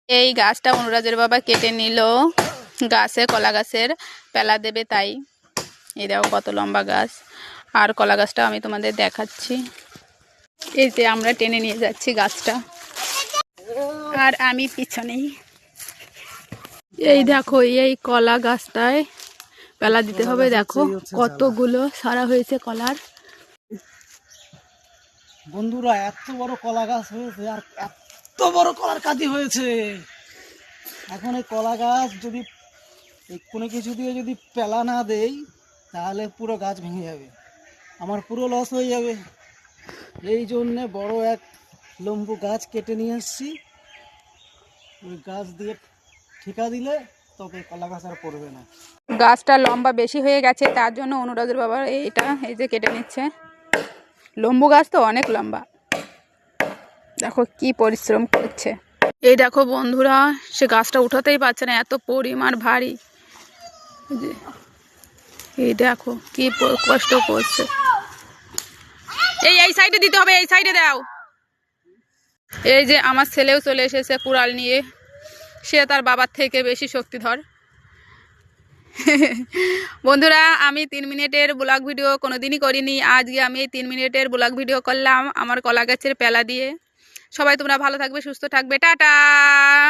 এই গাছটা অনুরাজের বাবা কেটে নিল, গাছে কলা গাছের পেলা দেবে তাই। এই দেখো কত লম্বা গাছ। আর কলা গাছটা আমি তোমাদের দেখাচ্ছি। এই যে আমরা টেনে নিয়ে যাচ্ছি গাছটা, আর আমি পিছনেই। এই দেখো এই কলা গাছটায় পেলা দিতে হবে। দেখো কতগুলো সারা হয়েছে কলার। বন্ধুরা, এত বড় কলা গাছ হয়েছে আর এত বড় কলার কাঁদি হয়েছে। এখন এই কলা গাছ যদি কোনো কিছু দিয়ে যদি পেলা না দেই তাহলে পুরো গাছ ভেঙে যাবে, আমার পুরো লস হয়ে যাবে। এই জন্যে বড় এক লম্বু গাছ কেটে নিয়ে এসেছি। ওই গাছ দিয়ে ঠিকা দিলে তবে কলা গাছ আর পড়বে না। গাছটা লম্বা বেশি হয়ে গেছে, তার জন্য অনুরাজের বাবা এইটা এই যে কেটে নিচ্ছে। লম্বু গাছ তো অনেক লম্বা, দেখো কি পরিশ্রম করছে। এই দেখো বন্ধুরা, সে গাছটা উঠাতেই পারছে না, এত পরিমাণ ভারী। এই দেখো কি কষ্ট করছে। এই সাইডে দিতে হবে, এই সাইডে দাও। এই যে আমার ছেলেও চলে এসেছে কুড়াল নিয়ে, সে তার বাবার থেকে বেশি শক্তিধর। বন্ধুরা, আমি 3 মিনিটের ব্লগ ভিডিও কোনোদিনই করিনি, আজকে আমি 3 মিনিটের ব্লগ ভিডিও করলাম আমার কলা গাছের পেলা দিয়ে। সবাই তোমরা ভালো থাকবে, সুস্থ থাকবে, টাটা।